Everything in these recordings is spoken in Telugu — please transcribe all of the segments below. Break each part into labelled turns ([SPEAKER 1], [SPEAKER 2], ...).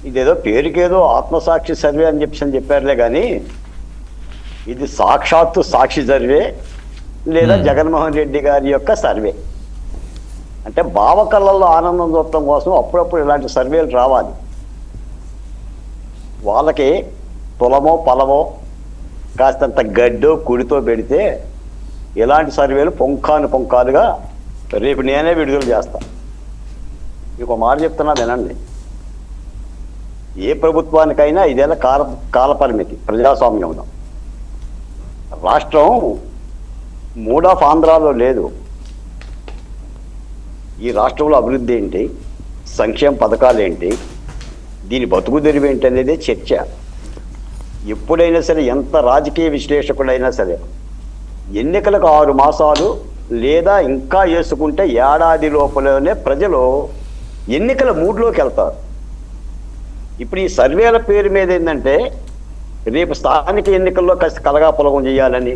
[SPEAKER 1] ఇదేదో పేరుకేదో ఆత్మసాక్షి సర్వే అని చెప్పారులే కానీ ఇది సాక్షాత్తు సాక్షి సర్వే లేదా జగన్మోహన్ రెడ్డి గారి యొక్క సర్వే. అంటే భావకళ్ళల్లో ఆనందం చూడటం కోసం అప్పుడప్పుడు ఇలాంటి సర్వేలు రావాలి. వాళ్ళకి తులమో పలమో కాస్తంత గడ్డో కుడితో పెడితే ఇలాంటి సర్వేలు పొంకాలుగా రేపు నేనే విడుదల చేస్తాను. మీకు మాట చెప్తున్నా వినండి. ఏ ప్రభుత్వానికైనా 5 ఏళ్ల కాలపరిమితి ప్రజాస్వామ్యంలో. రాష్ట్రం మూడ్ ఆఫ్ ఆంధ్రాలో లేదు. ఈ రాష్ట్రంలో అభివృద్ధి ఏంటి, సంక్షేమ పథకాలు ఏంటి, దీని బతుకు తెరువు ఏంటి అనేది చర్చ. ఎప్పుడైనా సరే ఎంత రాజకీయ విశ్లేషకుడైనా సరే ఎన్నికలకు 6 మాసాలు లేదా ఇంకా వేసుకుంటే ఏడాది లోపలనే ప్రజలు ఎన్నికల మూడ్లోకి వెళ్తారు. ఇప్పుడు ఈ సర్వేల పేరు మీద ఏంటంటే రేపు స్థానిక ఎన్నికల్లో కలగాపులగం చేయాలని,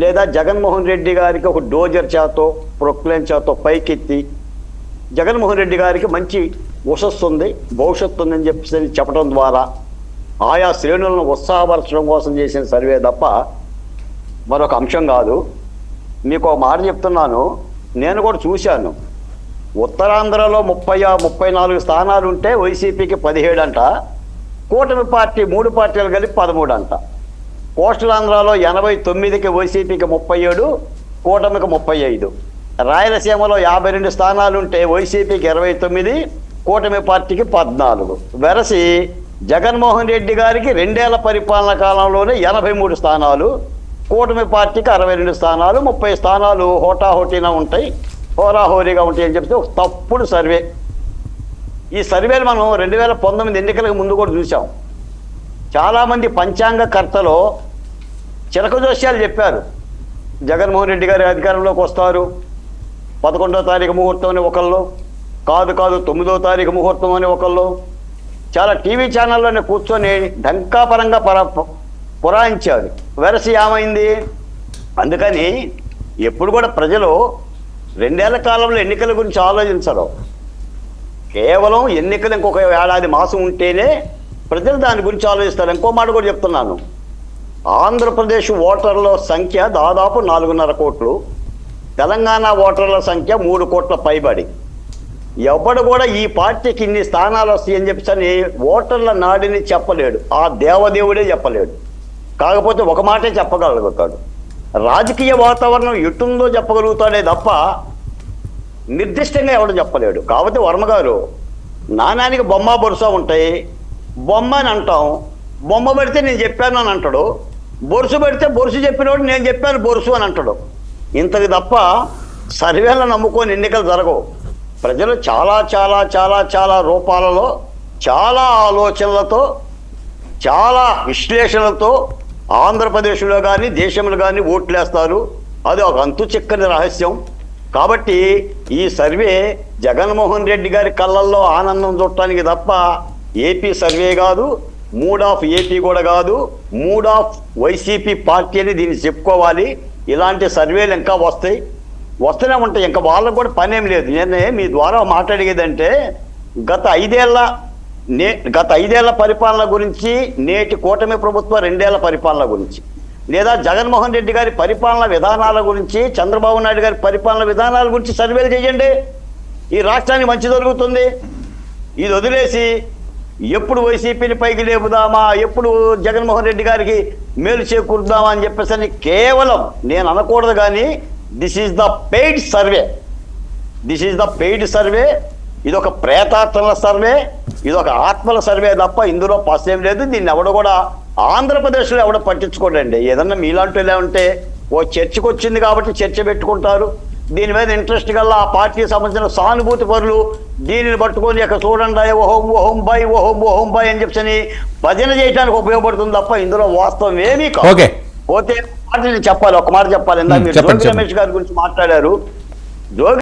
[SPEAKER 1] లేదా జగన్మోహన్ రెడ్డి గారికి ఒక డోజర్ చేతో ప్రొక్లైన్ చేతో పైకెత్తి జగన్మోహన్ రెడ్డి గారికి మంచి ఉషస్సుంది, భవిష్యత్తు ఉందని చెప్పడం ద్వారా ఆయా శ్రేణులను ఉత్సాహపరచడం కోసం చేసిన సర్వే తప్ప మరొక అంశం కాదు. మీకు ఒక మాట చెప్తున్నాను, నేను కూడా చూశాను. ఉత్తరాంధ్రలో 34 స్థానాలు ఉంటే వైసీపీకి 17 అంట, కూటమి పార్టీ 3 పార్టీలు కలిపి 13 అంట. కోస్టల్ ఆంధ్రాలో 89కి వైసీపీకి 37, కూటమికి 35. రాయలసీమలో 52 స్థానాలు ఉంటే వైసీపీకి 29, కూటమి పార్టీకి 14. వెరసి జగన్మోహన్ రెడ్డి గారికి 2 ఏళ్ల పరిపాలన కాలంలోనే 83 స్థానాలు, కూటమి పార్టీకి 62 స్థానాలు, 30 స్థానాలు హోటాహోటీగా ఉంటాయి, హోరాహోరీగా ఉంటాయి అని చెప్తే తప్పుడు సర్వే. ఈ సర్వేలు మనం 2019 ఎన్నికలకు ముందు కూడా చూసాం. చాలామంది పంచాంగకర్తలు చిలక జోస్యాలు చెప్పారు. జగన్మోహన్ రెడ్డి గారి అధికారంలోకి వస్తారు, 11వ తారీఖు ముహూర్తం అని ఒకళ్ళు, కాదు 9వ తారీఖు ముహూర్తం అని ఒకళ్ళు. చాలా టీవీ ఛానల్లోనే కూర్చొని ఢంకాపరంగా పురాయించారు. వెరసి ఏమైంది? అందుకని ఎప్పుడు కూడా ప్రజలు 2 ఏళ్ల కాలంలో ఎన్నికల గురించి ఆలోచించరు. కేవలం ఎన్నికలు ఇంకొక ఏడాది మాసం ఉంటేనే ప్రజలు దాని గురించి ఆలోచిస్తారు. ఇంకో మాట కూడా చెప్తున్నాను, ఆంధ్రప్రదేశ్ ఓటర్ల సంఖ్య దాదాపు 4.5 కోట్లు, తెలంగాణ ఓటర్ల సంఖ్య 3 కోట్ల పైబడి. ఎవడు కూడా ఈ పార్టీకి ఇన్ని స్థానాలు వస్తాయని చెప్పని ఓటర్ల నాడిని చెప్పలేడు, ఆ దేవదేవుడే చెప్పలేడు. కాకపోతే ఒక మాటే చెప్పగలుగుతాడు, రాజకీయ వాతావరణం ఎటుందో చెప్పగలుగుతాడే తప్ప నిర్దిష్టంగా ఎవడు చెప్పలేడు. కాబట్టి వర్మగారు, నాణానికి బొమ్మ బొరుస ఉంటాయి, బొమ్మ అని అంటాం, బొమ్మ పెడితే నేను చెప్పాను అని అంటాడు, బొరుసు పెడితే బొరుసు చెప్పినోడు నేను చెప్పాను బొరుసు అని అంటాడు. ఇంతకు తప్ప సర్వేలను నమ్ముకొని ఎన్నికలు జరగవు. ప్రజలు చాలా చాలా చాలా చాలా రూపాలలో, చాలా ఆలోచనలతో, చాలా విశ్లేషణలతో ఆంధ్రప్రదేశ్లో కానీ దేశంలో కానీ ఓట్లేస్తారు. అది ఒక అంతు చిక్కని రహస్యం. కాబట్టి ఈ సర్వే జగన్మోహన్ రెడ్డి గారి కళ్ళల్లో ఆనందం చూడటానికి తప్ప ఏపీ సర్వే కాదు, మూడ్ ఆఫ్ ఏపీ కూడా కాదు, మూడ్ ఆఫ్ వైసీపీ పార్టీ అని దీన్ని చెప్పుకోవాలి. ఇలాంటి సర్వేలు ఇంకా వస్తూనే ఉంటాయి. ఇంకా వాళ్ళకు కూడా పనేం లేదు. నేను మీ ద్వారా మాట్లాడేదంటే గత 5 ఏళ్ల పరిపాలన గురించి, నేటి కూటమి ప్రభుత్వ 2 ఏళ్ల పరిపాలన గురించి, లేదా జగన్మోహన్ రెడ్డి గారి పరిపాలన విధానాల గురించి, చంద్రబాబు నాయుడు గారి పరిపాలన విధానాల గురించి సర్వేలు చేయండి. ఈ రాష్ట్రానికి మంచి జరుగుతుంది. ఇది వదిలేసి ఎప్పుడు వైసీపీని పైకి లేపుదామా, ఎప్పుడు జగన్మోహన్ రెడ్డి గారికి మేలు చేకూరుదామా అని చెప్పేసి కేవలం నేను అనకూడదు కానీ this is the paid survey. ఇది ఒక ప్రేతాత్మల సర్వే, ఇది ఒక ఆత్మల సర్వే తప్ప ఇందులో పసేం లేదు. దీన్ని ఎవడు కూడా ఆంధ్రప్రదేశ్లో ఎవడో పట్టించుకోడండి. ఏదన్నా మీలాంటి ఉంటే ఓ చర్చకు వచ్చింది కాబట్టి చర్చ పెట్టుకుంటారు. దీని మీద ఇంట్రెస్ట్ గల్లా ఆ పార్టీకి సంబంధించిన సానుభూతి పరులు దీనిని పట్టుకొని ఇక్కడ చూడండి ఓహోం బాయ్ అని చెప్పని భజన చేయడానికి ఉపయోగపడుతుంది తప్ప ఇందులో వాస్తవం ఏమీ కాదు. పోతే చెప్పాలి, ఒక మాట చెప్పాలి. ఇందాక మీరు జోగి రమేష్ గారి గురించి మాట్లాడారు.